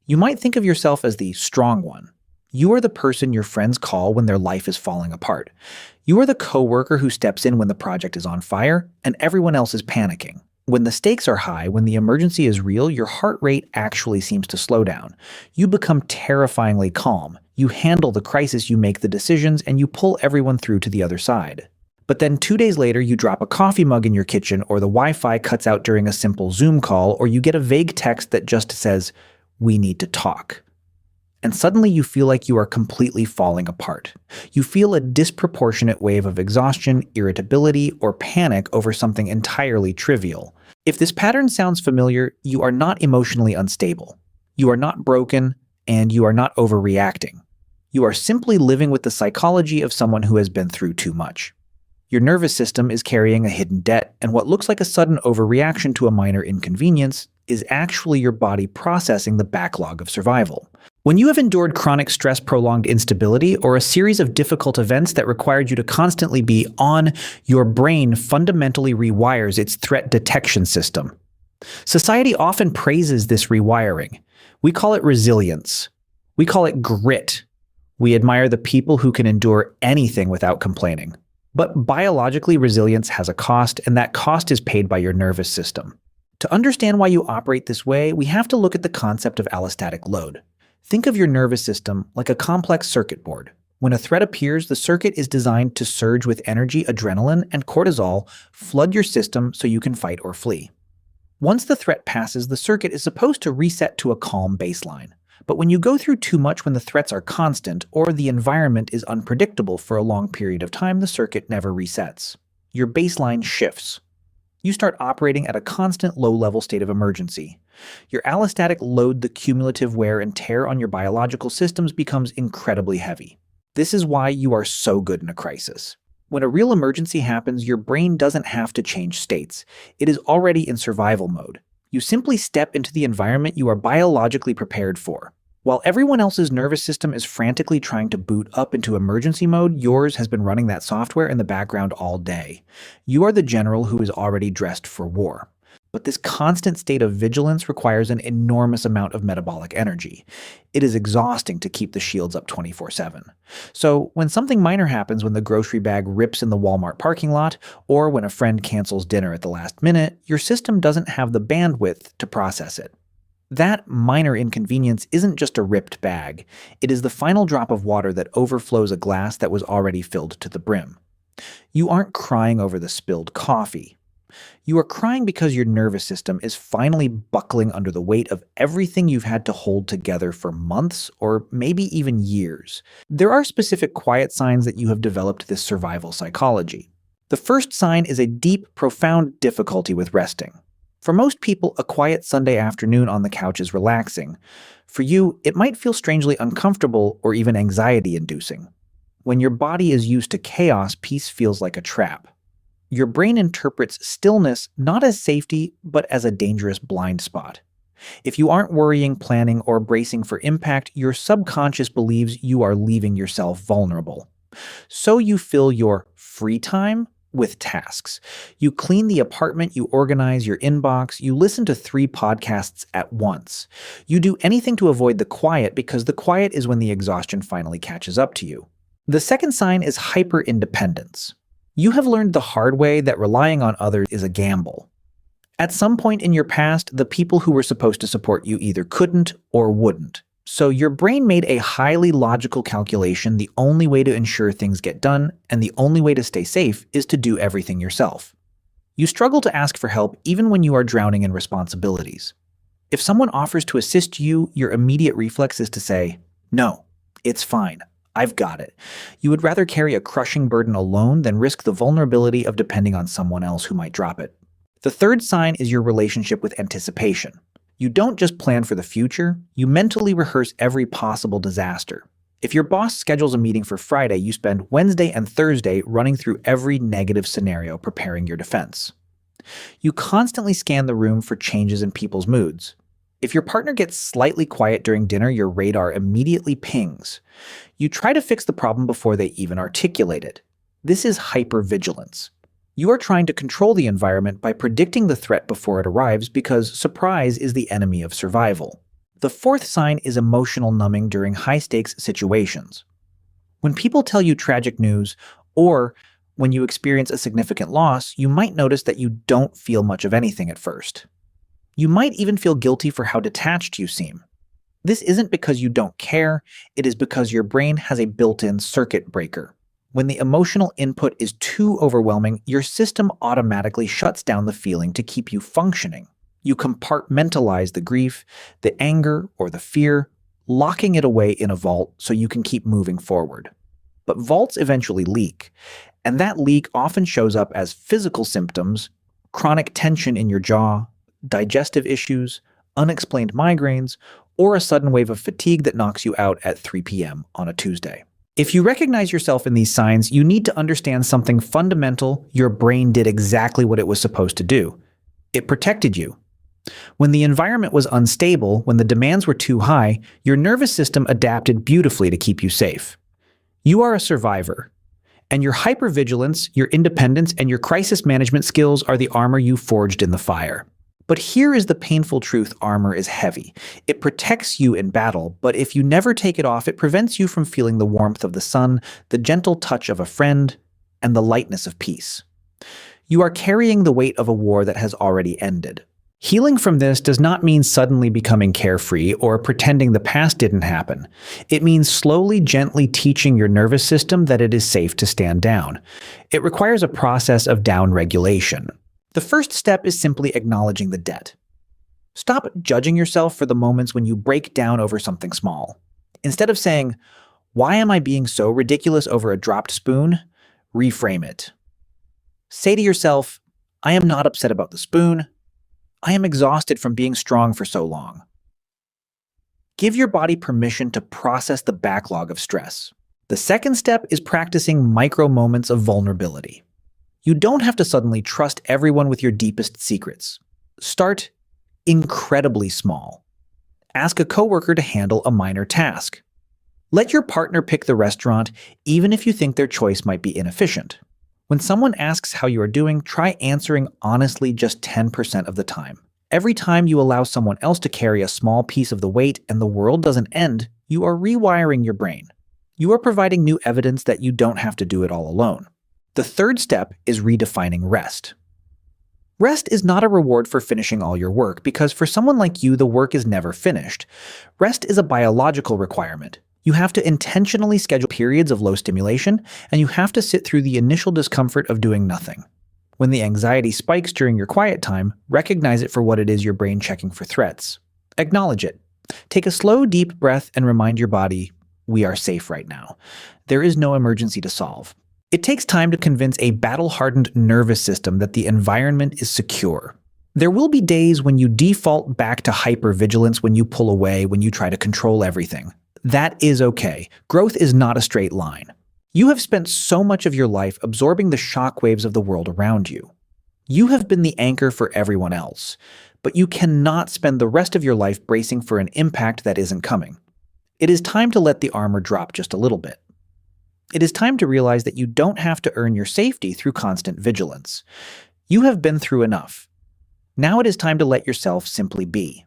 You might think of yourself as the strong one. You are the person your friends call when their life is falling apart. You are the coworker who steps in when the project is on fire and everyone else is panicking. When the stakes are high, when the emergency is real, your heart rate actually seems to slow down. You become terrifyingly calm. You handle the crisis, you make the decisions, and you pull everyone through to the other side. But then 2 days later, you drop a coffee mug in your kitchen, or the Wi-Fi cuts out during a simple Zoom call, or you get a vague text that just says, "We need to talk." And suddenly you feel like you are completely falling apart. You feel a disproportionate wave of exhaustion, irritability, or panic over something entirely trivial. If this pattern sounds familiar, you are not emotionally unstable. You are not broken, and you are not overreacting. You are simply living with the psychology of someone who has been through too much. Your nervous system is carrying a hidden debt, and what looks like a sudden overreaction to a minor inconvenience is actually your body processing the backlog of survival. When you have endured chronic stress, prolonged instability, or a series of difficult events that required you to constantly be on, your brain fundamentally rewires its threat detection system. Society often praises this rewiring. We call it resilience. We call it grit. We admire the people who can endure anything without complaining. But biologically, resilience has a cost, and that cost is paid by your nervous system. To understand why you operate this way, we have to look at the concept of allostatic load. Think of your nervous system like a complex circuit board. When a threat appears, the circuit is designed to surge with energy, adrenaline, and cortisol, flood your system so you can fight or flee. Once the threat passes, the circuit is supposed to reset to a calm baseline. But when you go through too much when the threats are constant or the environment is unpredictable for a long period of time, the circuit never resets. Your baseline shifts. You start operating at a constant low-level state of emergency. Your allostatic load, the cumulative wear and tear on your biological systems, becomes incredibly heavy. This is why you are so good in a crisis. When a real emergency happens, your brain doesn't have to change states. It is already in survival mode. You simply step into the environment you are biologically prepared for. While everyone else's nervous system is frantically trying to boot up into emergency mode, yours has been running that software in the background all day. You are the general who is already dressed for war. But this constant state of vigilance requires an enormous amount of metabolic energy. It is exhausting to keep the shields up 24/7. So when something minor happens, when the grocery bag rips in the Walmart parking lot, or when a friend cancels dinner at the last minute, your system doesn't have the bandwidth to process it. That minor inconvenience isn't just a ripped bag. It is the final drop of water that overflows a glass that was already filled to the brim. You aren't crying over the spilled coffee. You are crying because your nervous system is finally buckling under the weight of everything you've had to hold together for months or maybe even years. There are specific quiet signs that you have developed this survival psychology. The first sign is a deep, profound difficulty with resting. For most people, a quiet Sunday afternoon on the couch is relaxing. For you, it might feel strangely uncomfortable or even anxiety-inducing. When your body is used to chaos, peace feels like a trap. Your brain interprets stillness not as safety, but as a dangerous blind spot. If you aren't worrying, planning, or bracing for impact, your subconscious believes you are leaving yourself vulnerable. So you fill your free time with tasks. You clean the apartment, you organize your inbox, you listen to 3 podcasts at once. You do anything to avoid the quiet because the quiet is when the exhaustion finally catches up to you. The second sign is hyper-independence. You have learned the hard way that relying on others is a gamble. At some point in your past, the people who were supposed to support you either couldn't or wouldn't. So your brain made a highly logical calculation. The only way to ensure things get done, and the only way to stay safe, is to do everything yourself. You struggle to ask for help even when you are drowning in responsibilities. If someone offers to assist you, your immediate reflex is to say, "No, it's fine. I've got it." You would rather carry a crushing burden alone than risk the vulnerability of depending on someone else who might drop it. The third sign is your relationship with anticipation. You don't just plan for the future, you mentally rehearse every possible disaster. If your boss schedules a meeting for Friday, you spend Wednesday and Thursday running through every negative scenario preparing your defense. You constantly scan the room for changes in people's moods. If your partner gets slightly quiet during dinner, your radar immediately pings. You try to fix the problem before they even articulate it. This is hypervigilance. You are trying to control the environment by predicting the threat before it arrives because surprise is the enemy of survival. The fourth sign is emotional numbing during high-stakes situations. When people tell you tragic news, or when you experience a significant loss, you might notice that you don't feel much of anything at first. You might even feel guilty for how detached you seem. This isn't because you don't care, it is because your brain has a built-in circuit breaker. When the emotional input is too overwhelming, your system automatically shuts down the feeling to keep you functioning. You compartmentalize the grief, the anger, or the fear, locking it away in a vault so you can keep moving forward. But vaults eventually leak, and that leak often shows up as physical symptoms, chronic tension in your jaw, digestive issues, unexplained migraines, or a sudden wave of fatigue that knocks you out at 3 p.m. on a Tuesday. If you recognize yourself in these signs, you need to understand something fundamental. Your brain did exactly what it was supposed to do. It protected you. When the environment was unstable, when the demands were too high, your nervous system adapted beautifully to keep you safe. You are a survivor, and your hypervigilance, your independence, and your crisis management skills are the armor you forged in the fire. But here is the painful truth: armor is heavy. It protects you in battle, but if you never take it off, it prevents you from feeling the warmth of the sun, the gentle touch of a friend, and the lightness of peace. You are carrying the weight of a war that has already ended. Healing from this does not mean suddenly becoming carefree or pretending the past didn't happen. It means slowly, gently teaching your nervous system that it is safe to stand down. It requires a process of down-regulation. The first step is simply acknowledging the debt. Stop judging yourself for the moments when you break down over something small. Instead of saying, "Why am I being so ridiculous over a dropped spoon?" reframe it. Say to yourself, "I am not upset about the spoon. I am exhausted from being strong for so long." Give your body permission to process the backlog of stress. The second step is practicing micro moments of vulnerability. You don't have to suddenly trust everyone with your deepest secrets. Start incredibly small. Ask a coworker to handle a minor task. Let your partner pick the restaurant, even if you think their choice might be inefficient. When someone asks how you are doing, try answering honestly just 10% of the time. Every time you allow someone else to carry a small piece of the weight and the world doesn't end, you are rewiring your brain. You are providing new evidence that you don't have to do it all alone. The third step is redefining rest. Rest is not a reward for finishing all your work, because for someone like you, the work is never finished. Rest is a biological requirement. You have to intentionally schedule periods of low stimulation, and you have to sit through the initial discomfort of doing nothing. When the anxiety spikes during your quiet time, recognize it for what it is: your brain checking for threats. Acknowledge it. Take a slow, deep breath and remind your body, we are safe right now. There is no emergency to solve. It takes time to convince a battle-hardened nervous system that the environment is secure. There will be days when you default back to hypervigilance, when you pull away, when you try to control everything. That is okay. Growth is not a straight line. You have spent so much of your life absorbing the shockwaves of the world around you. You have been the anchor for everyone else, but you cannot spend the rest of your life bracing for an impact that isn't coming. It is time to let the armor drop just a little bit. It is time to realize that you don't have to earn your safety through constant vigilance. You have been through enough. Now it is time to let yourself simply be.